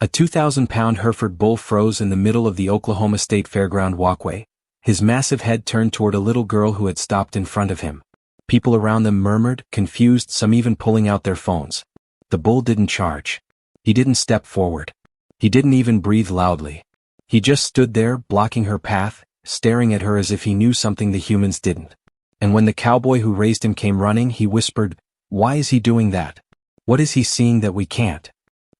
A 2,000-pound Hereford bull froze in the middle of the Oklahoma State Fairground walkway, his massive head turned toward a little girl who had stopped in front of him. People around them murmured, confused, some even pulling out their phones. The bull didn't charge. He didn't step forward. He didn't even breathe loudly. He just stood there, blocking her path, staring at her as if he knew something the humans didn't. And when the cowboy who raised him came running, he whispered, "Why is he doing that? What is he seeing that we can't?"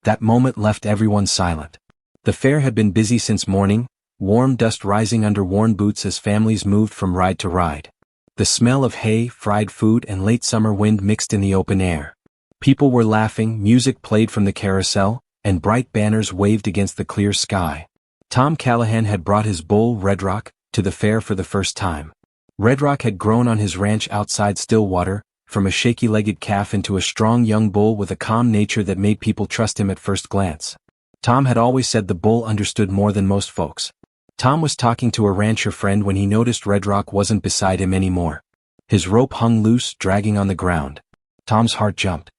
That moment left everyone silent. The fair had been busy since morning, warm dust rising under worn boots as families moved from ride to ride. The smell of hay, fried food, and late summer wind mixed in the open air. People were laughing, music played from the carousel, and bright banners waved against the clear sky. Tom Callahan had brought his bull, Redrock, to the fair for the first time. Redrock had grown on his ranch outside Stillwater, from a shaky-legged calf into a strong young bull with a calm nature that made people trust him at first glance. Tom had always said the bull understood more than most folks. Tom was talking to a rancher friend when he noticed Redrock wasn't beside him anymore. His rope hung loose, dragging on the ground. Tom's heart jumped.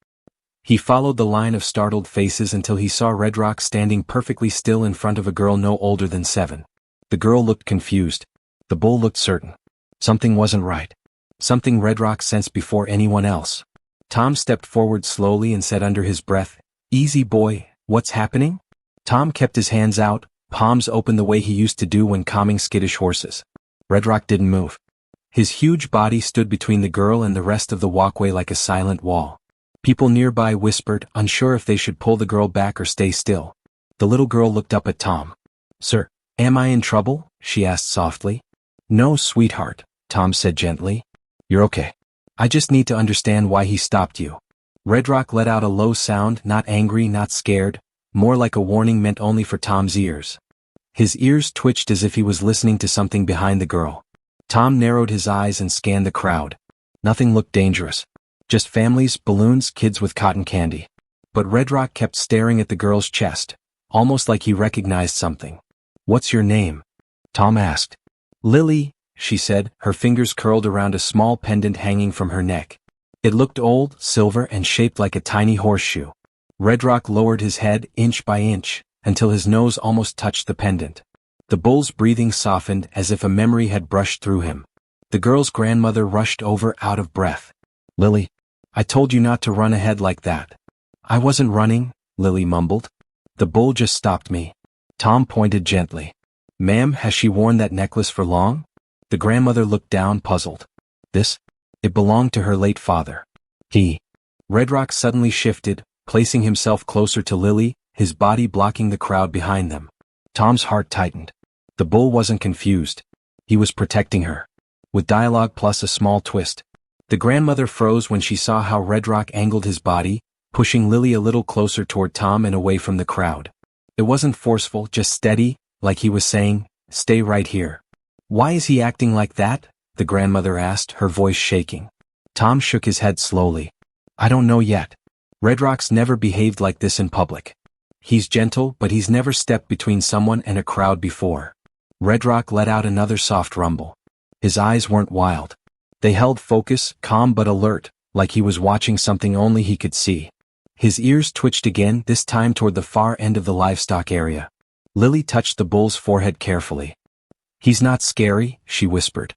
He followed the line of startled faces until he saw Redrock standing perfectly still in front of a girl no older than 7. The girl looked confused. The bull looked certain. Something wasn't right. Something Redrock sensed before anyone else. Tom stepped forward slowly and said under his breath, "Easy boy, what's happening?" Tom kept his hands out, palms open the way he used to do when calming skittish horses. Redrock didn't move. His huge body stood between the girl and the rest of the walkway like a silent wall. People nearby whispered, unsure if they should pull the girl back or stay still. The little girl looked up at Tom. "Sir, am I in trouble?" she asked softly. "No, sweetheart," Tom said gently. "You're okay. I just need to understand why he stopped you." Redrock let out a low sound, not angry, not scared, more like a warning meant only for Tom's ears. His ears twitched as if he was listening to something behind the girl. Tom narrowed his eyes and scanned the crowd. Nothing looked dangerous. Just families, balloons, kids with cotton candy. But Redrock kept staring at the girl's chest, almost like he recognized something. "What's your name?" Tom asked. "Lily," she said, her fingers curled around a small pendant hanging from her neck. It looked old, silver, and shaped like a tiny horseshoe. Redrock lowered his head, inch by inch, until his nose almost touched the pendant. The bull's breathing softened as if a memory had brushed through him. The girl's grandmother rushed over, out of breath. "Lily, I told you not to run ahead like that." "I wasn't running," Lily mumbled. "The bull just stopped me." Tom pointed gently. "Ma'am, has she worn that necklace for long?" The grandmother looked down, puzzled. "This? It belonged to her late father. He." Redrock suddenly shifted, placing himself closer to Lily, his body blocking the crowd behind them. Tom's heart tightened. The bull wasn't confused. He was protecting her. With dialogue plus a small twist. The grandmother froze when she saw how Redrock angled his body, pushing Lily a little closer toward Tom and away from the crowd. It wasn't forceful, just steady, like he was saying, "Stay right here." "Why is he acting like that?" the grandmother asked, her voice shaking. Tom shook his head slowly. "I don't know yet. Redrock's never behaved like this in public. He's gentle, but he's never stepped between someone and a crowd before." Redrock let out another soft rumble. His eyes weren't wild. They held focus, calm but alert, like he was watching something only he could see. His ears twitched again, this time toward the far end of the livestock area. Lily touched the bull's forehead carefully. "He's not scary," she whispered.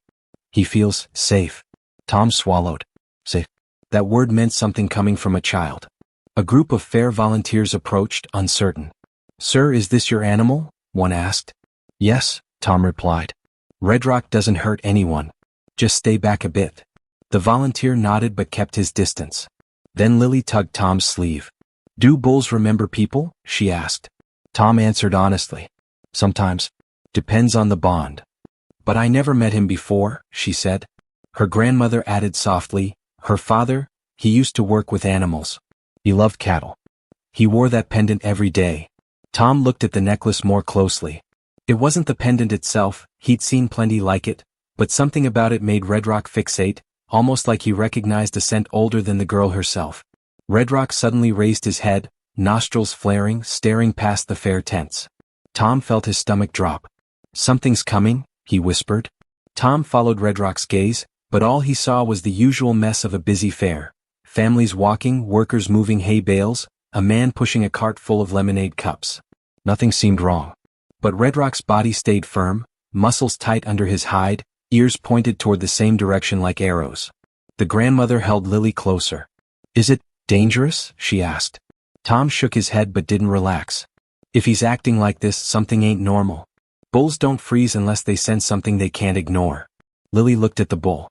"He feels safe." Tom swallowed. Safe. That word meant something coming from a child. A group of fair volunteers approached, uncertain. "Sir, is this your animal?" one asked. "Yes," Tom replied. "Redrock doesn't hurt anyone. Just stay back a bit." The volunteer nodded but kept his distance. Then Lily tugged Tom's sleeve. "Do bulls remember people?" she asked. Tom answered honestly. "Sometimes. Depends on the bond." "But I never met him before," she said. Her grandmother added softly, "Her father, he used to work with animals. He loved cattle. He wore that pendant every day." Tom looked at the necklace more closely. It wasn't the pendant itself, he'd seen plenty like it, but something about it made Redrock fixate, almost like he recognized a scent older than the girl herself. Redrock suddenly raised his head, nostrils flaring, staring past the fair tents. Tom felt his stomach drop. "Something's coming," he whispered. Tom followed Redrock's gaze, but all he saw was the usual mess of a busy fair. Families walking, workers moving hay bales, a man pushing a cart full of lemonade cups. Nothing seemed wrong. But Redrock's body stayed firm, muscles tight under his hide, ears pointed toward the same direction like arrows. The grandmother held Lily closer. "Is it dangerous?" she asked. Tom shook his head but didn't relax. "If he's acting like this, something ain't normal. Bulls don't freeze unless they sense something they can't ignore." Lily looked at the bull.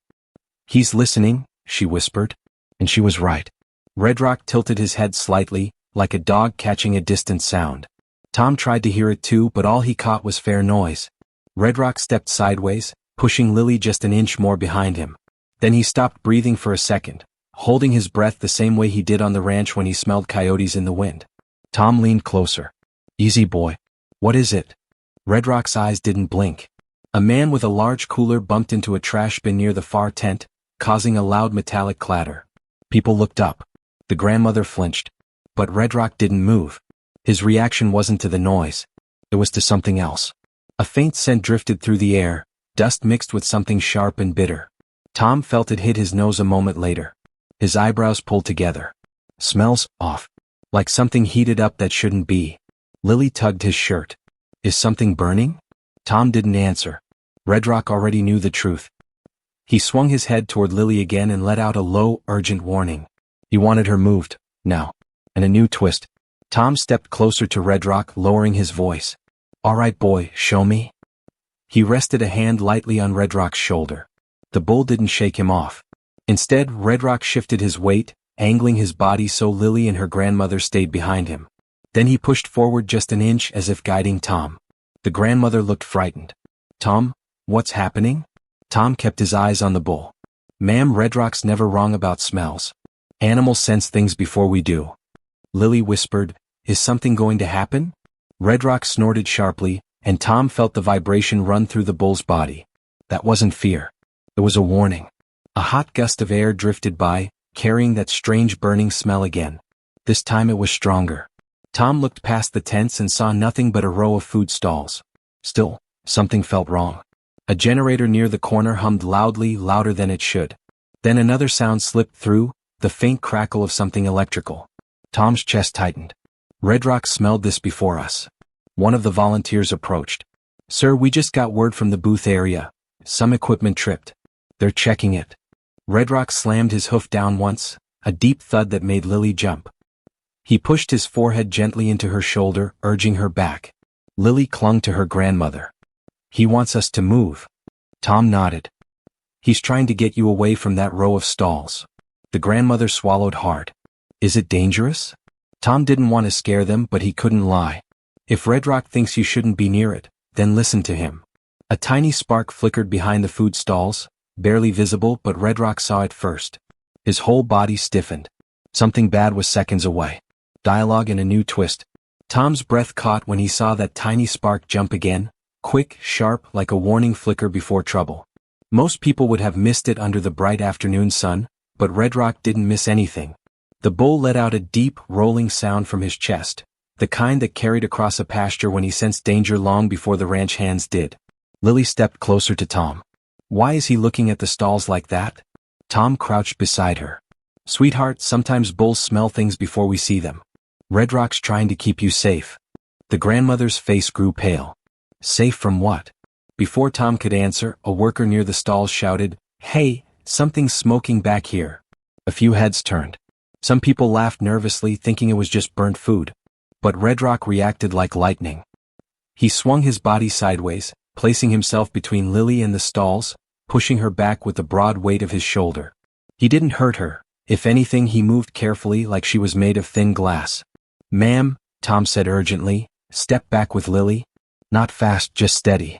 "He's listening," she whispered. And she was right. Redrock tilted his head slightly, like a dog catching a distant sound. Tom tried to hear it too, but all he caught was fair noise. Redrock stepped sideways, pushing Lily just an inch more behind him. Then he stopped breathing for a second, holding his breath the same way he did on the ranch when he smelled coyotes in the wind. Tom leaned closer. "Easy, boy. What is it?" Redrock's eyes didn't blink. A man with a large cooler bumped into a trash bin near the far tent, causing a loud metallic clatter. People looked up. The grandmother flinched. But Redrock didn't move. His reaction wasn't to the noise. It was to something else. A faint scent drifted through the air, dust mixed with something sharp and bitter. Tom felt it hit his nose a moment later. His eyebrows pulled together. "Smells off. Like something heated up that shouldn't be." Lily tugged his shirt. "Is something burning?" Tom didn't answer. Redrock already knew the truth. He swung his head toward Lily again and let out a low, urgent warning. He wanted her moved, now. And a new twist. Tom stepped closer to Redrock, lowering his voice. "All right, boy, show me." He rested a hand lightly on Redrock's shoulder. The bull didn't shake him off. Instead, Redrock shifted his weight, angling his body so Lily and her grandmother stayed behind him. Then he pushed forward just an inch as if guiding Tom. The grandmother looked frightened. "Tom, what's happening?" Tom kept his eyes on the bull. "Ma'am, Redrock's never wrong about smells. Animals sense things before we do." Lily whispered, "Is something going to happen?" Redrock snorted sharply, and Tom felt the vibration run through the bull's body. That wasn't fear. It was a warning. A hot gust of air drifted by, carrying that strange burning smell again. This time it was stronger. Tom looked past the tents and saw nothing but a row of food stalls. Still, something felt wrong. A generator near the corner hummed loudly, louder than it should. Then another sound slipped through, the faint crackle of something electrical. Tom's chest tightened. Redrock smelled this before us. One of the volunteers approached. "Sir, we just got word from the booth area. Some equipment tripped. They're checking it." Redrock slammed his hoof down once, a deep thud that made Lily jump. He pushed his forehead gently into her shoulder, urging her back. Lily clung to her grandmother. "He wants us to move." Tom nodded. "He's trying to get you away from that row of stalls." The grandmother swallowed hard. "Is it dangerous?" Tom didn't want to scare them, but he couldn't lie. "If Redrock thinks you shouldn't be near it, then listen to him." A tiny spark flickered behind the food stalls, barely visible, but Redrock saw it first. His whole body stiffened. Something bad was seconds away. Dialogue in a new twist. Tom's breath caught when he saw that tiny spark jump again, quick, sharp, like a warning flicker before trouble. Most people would have missed it under the bright afternoon sun, but Redrock didn't miss anything. The bull let out a deep, rolling sound from his chest, the kind that carried across a pasture when he sensed danger long before the ranch hands did. Lily stepped closer to Tom. "Why is he looking at the stalls like that?" Tom crouched beside her. "Sweetheart, sometimes bulls smell things before we see them. Redrock's trying to keep you safe." The grandmother's face grew pale. "Safe from what?" Before Tom could answer, a worker near the stalls shouted, "Hey, something's smoking back here." A few heads turned. Some people laughed nervously, thinking it was just burnt food. But Redrock reacted like lightning. He swung his body sideways, placing himself between Lily and the stalls, pushing her back with the broad weight of his shoulder. He didn't hurt her. If anything, he moved carefully, like she was made of thin glass. "Ma'am," Tom said urgently, "step back with Lily. Not fast, just steady."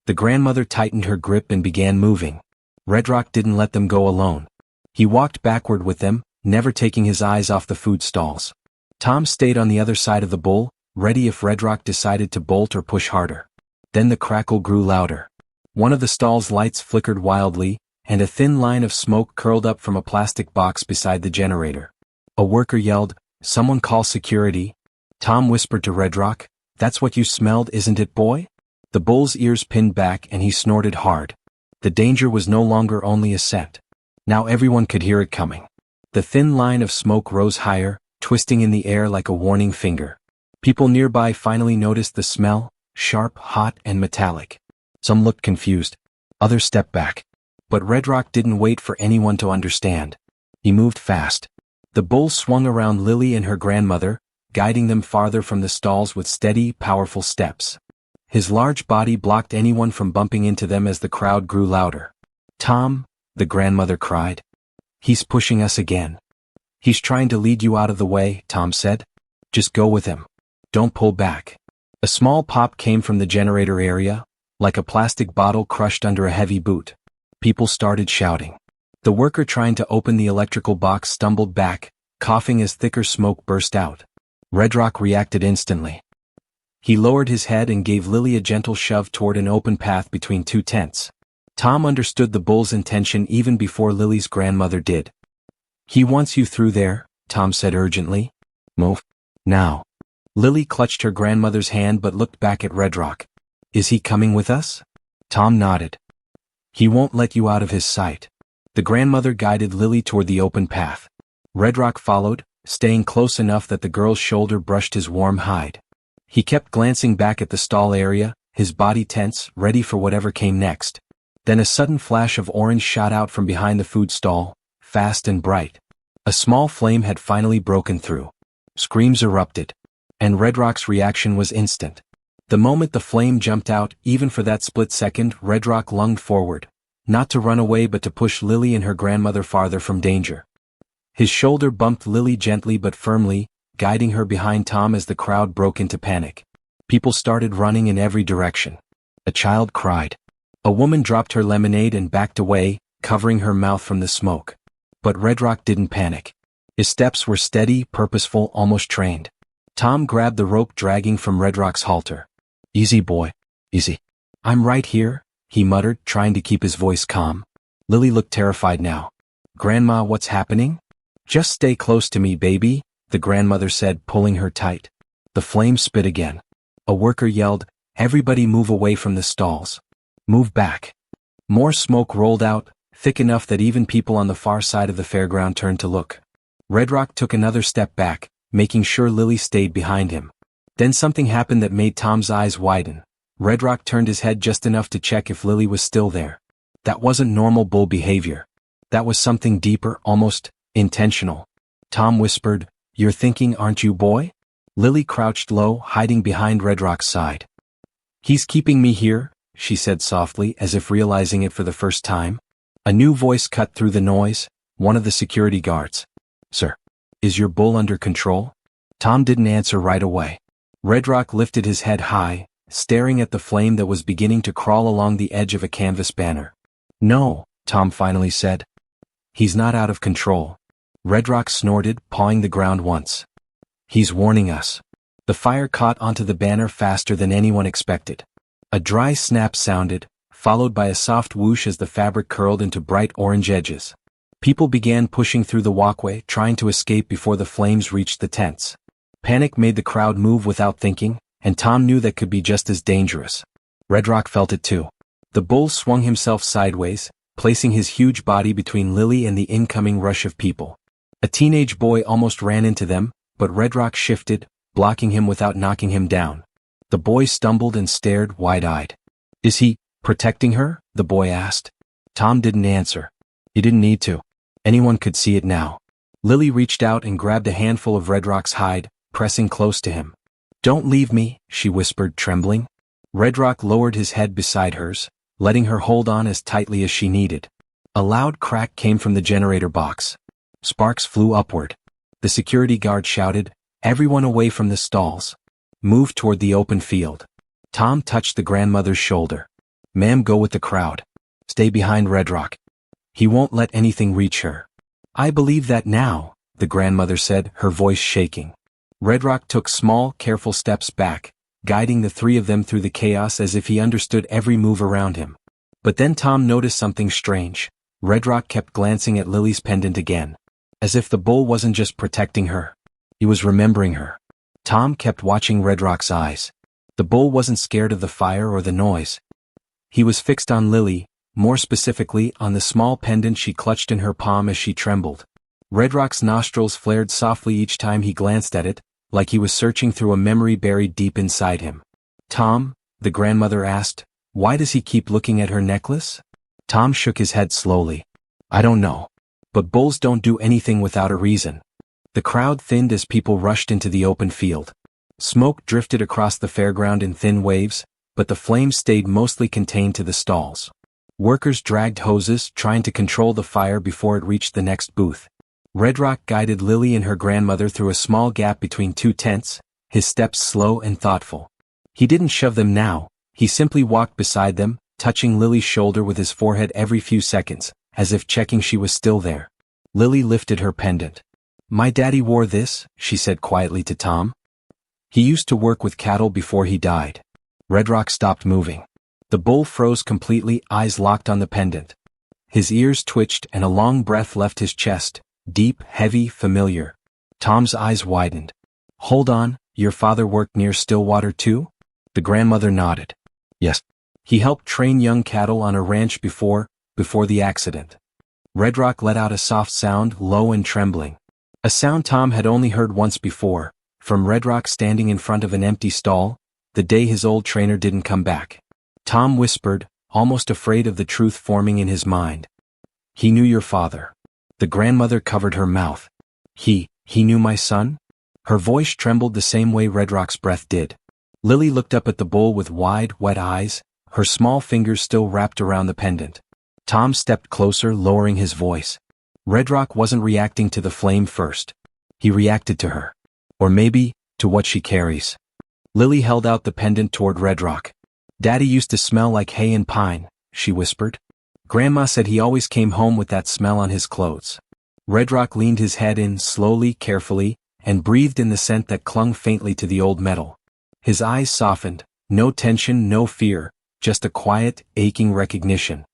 The grandmother tightened her grip and began moving. Redrock didn't let them go alone. He walked backward with them, never taking his eyes off the food stalls. Tom stayed on the other side of the bull, ready if Redrock decided to bolt or push harder. Then the crackle grew louder. One of the stall's lights flickered wildly, and a thin line of smoke curled up from a plastic box beside the generator. A worker yelled, "Someone call security." Tom whispered to Redrock, "That's what you smelled, isn't it, boy?" The bull's ears pinned back and he snorted hard. The danger was no longer only a scent. Now everyone could hear it coming. The thin line of smoke rose higher, twisting in the air like a warning finger. People nearby finally noticed the smell, sharp, hot, and metallic. Some looked confused. Others stepped back. But Redrock didn't wait for anyone to understand. He moved fast. The bull swung around Lily and her grandmother, guiding them farther from the stalls with steady, powerful steps. His large body blocked anyone from bumping into them as the crowd grew louder. "Tom," the grandmother cried. "He's pushing us again." "He's trying to lead you out of the way," Tom said. "Just go with him. Don't pull back." A small pop came from the generator area, like a plastic bottle crushed under a heavy boot. People started shouting. The worker trying to open the electrical box stumbled back, coughing as thicker smoke burst out. Redrock reacted instantly. He lowered his head and gave Lily a gentle shove toward an open path between two tents. Tom understood the bull's intention even before Lily's grandmother did. "He wants you through there," Tom said urgently. "Move. Now." Lily clutched her grandmother's hand but looked back at Redrock. "Is he coming with us?" Tom nodded. "He won't let you out of his sight." The grandmother guided Lily toward the open path. Redrock followed, staying close enough that the girl's shoulder brushed his warm hide. He kept glancing back at the stall area, his body tense, ready for whatever came next. Then a sudden flash of orange shot out from behind the food stall, fast and bright. A small flame had finally broken through. Screams erupted. And Redrock's reaction was instant. The moment the flame jumped out, even for that split second, Redrock lunged forward, not to run away but to push Lily and her grandmother farther from danger. His shoulder bumped Lily gently but firmly, guiding her behind Tom as the crowd broke into panic. People started running in every direction. A child cried. A woman dropped her lemonade and backed away, covering her mouth from the smoke. But Redrock didn't panic. His steps were steady, purposeful, almost trained. Tom grabbed the rope dragging from Redrock's halter. "Easy, boy. Easy. I'm right here," he muttered, trying to keep his voice calm. Lily looked terrified now. "Grandma, what's happening?" "Just stay close to me, baby," the grandmother said, pulling her tight. The flame spit again. A worker yelled, "Everybody move away from the stalls. Move back." More smoke rolled out, thick enough that even people on the far side of the fairground turned to look. Redrock took another step back, making sure Lily stayed behind him. Then something happened that made Tom's eyes widen. Redrock turned his head just enough to check if Lily was still there. That wasn't normal bull behavior. That was something deeper, almost intentional. Tom whispered, "You're thinking, aren't you, boy?" Lily crouched low, hiding behind Redrock's side. "He's keeping me here," she said softly, as if realizing it for the first time. A new voice cut through the noise, one of the security guards. "Sir, is your bull under control?" Tom didn't answer right away. Redrock lifted his head high, staring at the flame that was beginning to crawl along the edge of a canvas banner. "No," Tom finally said. "He's not out of control." Redrock snorted, pawing the ground once. "He's warning us." The fire caught onto the banner faster than anyone expected. A dry snap sounded, followed by a soft whoosh as the fabric curled into bright orange edges. People began pushing through the walkway, trying to escape before the flames reached the tents. Panic made the crowd move without thinking, and Tom knew that could be just as dangerous. Redrock felt it too. The bull swung himself sideways, placing his huge body between Lily and the incoming rush of people. A teenage boy almost ran into them, but Redrock shifted, blocking him without knocking him down. The boy stumbled and stared wide-eyed. "Is he protecting her?" the boy asked. Tom didn't answer. He didn't need to. Anyone could see it now. Lily reached out and grabbed a handful of Redrock's hide, pressing close to him. "Don't leave me," she whispered, trembling. Redrock lowered his head beside hers, letting her hold on as tightly as she needed. A loud crack came from the generator box. Sparks flew upward. The security guard shouted, "Everyone away from the stalls. Move toward the open field." Tom touched the grandmother's shoulder. "Ma'am, go with the crowd. Stay behind Redrock. He won't let anything reach her." "I believe that now," the grandmother said, her voice shaking. Redrock took small, careful steps back, guiding the three of them through the chaos as if he understood every move around him. But then Tom noticed something strange. Redrock kept glancing at Lily's pendant again. As if the bull wasn't just protecting her. He was remembering her. Tom kept watching Redrock's eyes. The bull wasn't scared of the fire or the noise. He was fixed on Lily, more specifically on the small pendant she clutched in her palm as she trembled. Redrock's nostrils flared softly each time he glanced at it, like he was searching through a memory buried deep inside him. "Tom," the grandmother asked, "why does he keep looking at her necklace?" Tom shook his head slowly. "I don't know. But bulls don't do anything without a reason." The crowd thinned as people rushed into the open field. Smoke drifted across the fairground in thin waves, but the flames stayed mostly contained to the stalls. Workers dragged hoses, trying to control the fire before it reached the next booth. Redrock guided Lily and her grandmother through a small gap between two tents, his steps slow and thoughtful. He didn't shove them now, he simply walked beside them, touching Lily's shoulder with his forehead every few seconds, as if checking she was still there. Lily lifted her pendant. "My daddy wore this," she said quietly to Tom. "He used to work with cattle before he died." Redrock stopped moving. The bull froze completely, eyes locked on the pendant. His ears twitched and a long breath left his chest, deep, heavy, familiar. Tom's eyes widened. "Hold on, your father worked near Stillwater too?" The grandmother nodded. "Yes. He helped train young cattle on a ranch before the accident." Redrock let out a soft sound, low and trembling. A sound Tom had only heard once before, from Redrock standing in front of an empty stall, the day his old trainer didn't come back. Tom whispered, almost afraid of the truth forming in his mind. "He knew your father." The grandmother covered her mouth. He knew my son?" Her voice trembled the same way Redrock's breath did. Lily looked up at the bull with wide, wet eyes, her small fingers still wrapped around the pendant. Tom stepped closer, lowering his voice. Redrock wasn't reacting to the flame first. He reacted to her. Or maybe, to what she carries. Lily held out the pendant toward Redrock. "Daddy used to smell like hay and pine," she whispered. "Grandma said he always came home with that smell on his clothes." Redrock leaned his head in slowly, carefully, and breathed in the scent that clung faintly to the old metal. His eyes softened, no tension, no fear, just a quiet, aching recognition.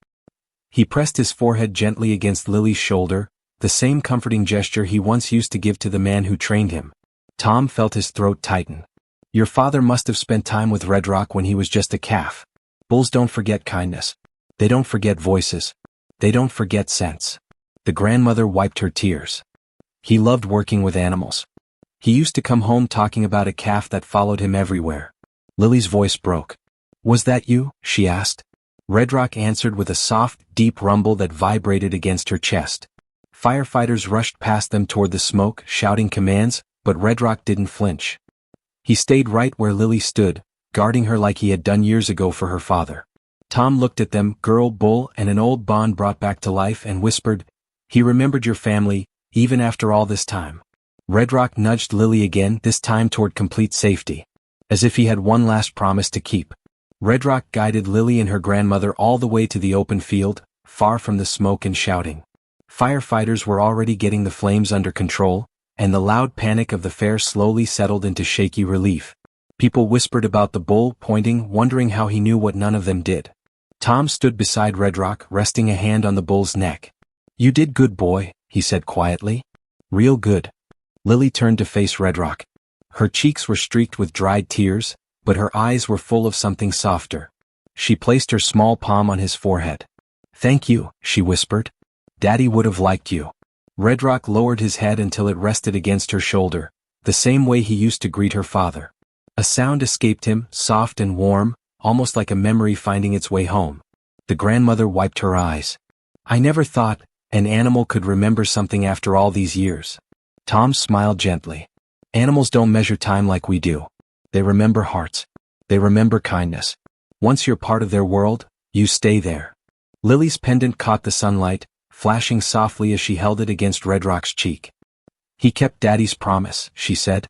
He pressed his forehead gently against Lily's shoulder, the same comforting gesture he once used to give to the man who trained him. Tom felt his throat tighten. "Your father must have spent time with Redrock when he was just a calf. Bulls don't forget kindness. They don't forget voices. They don't forget scents." The grandmother wiped her tears. "He loved working with animals. He used to come home talking about a calf that followed him everywhere." Lily's voice broke. "Was that you?" she asked. Redrock answered with a soft, deep rumble that vibrated against her chest. Firefighters rushed past them toward the smoke, shouting commands, but Redrock didn't flinch. He stayed right where Lily stood, guarding her like he had done years ago for her father. Tom looked at them, girl, bull, and an old bond brought back to life, and whispered, "He remembered your family, even after all this time." Redrock nudged Lily again, this time toward complete safety. As if he had one last promise to keep. Redrock guided Lily and her grandmother all the way to the open field, far from the smoke and shouting. Firefighters were already getting the flames under control, and the loud panic of the fair slowly settled into shaky relief. People whispered about the bull, pointing, wondering how he knew what none of them did. Tom stood beside Redrock, resting a hand on the bull's neck. "You did good, boy," he said quietly. "Real good." Lily turned to face Redrock. Her cheeks were streaked with dried tears, but her eyes were full of something softer. She placed her small palm on his forehead. "Thank you," she whispered. "Daddy would have liked you." Redrock lowered his head until it rested against her shoulder, the same way he used to greet her father. A sound escaped him, soft and warm, almost like a memory finding its way home. The grandmother wiped her eyes. "I never thought an animal could remember something after all these years." Tom smiled gently. "Animals don't measure time like we do. They remember hearts. They remember kindness. Once you're part of their world, you stay there." Lily's pendant caught the sunlight, flashing softly as she held it against Redrock's cheek. "He kept Daddy's promise," she said.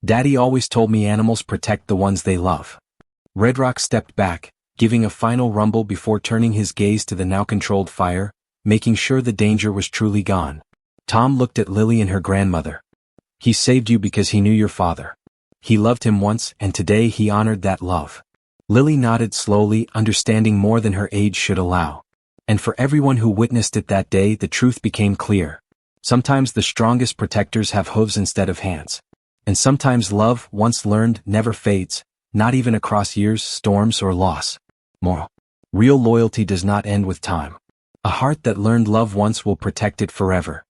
"Daddy always told me animals protect the ones they love." Redrock stepped back, giving a final rumble before turning his gaze to the now controlled fire, making sure the danger was truly gone. Tom looked at Lily and her grandmother. "He saved you because he knew your father. He loved him once, and today he honored that love." Lily nodded slowly, understanding more than her age should allow. And for everyone who witnessed it that day, the truth became clear. Sometimes the strongest protectors have hooves instead of hands. And sometimes love, once learned, never fades, not even across years, storms, or loss. Moral: real loyalty does not end with time. A heart that learned love once will protect it forever.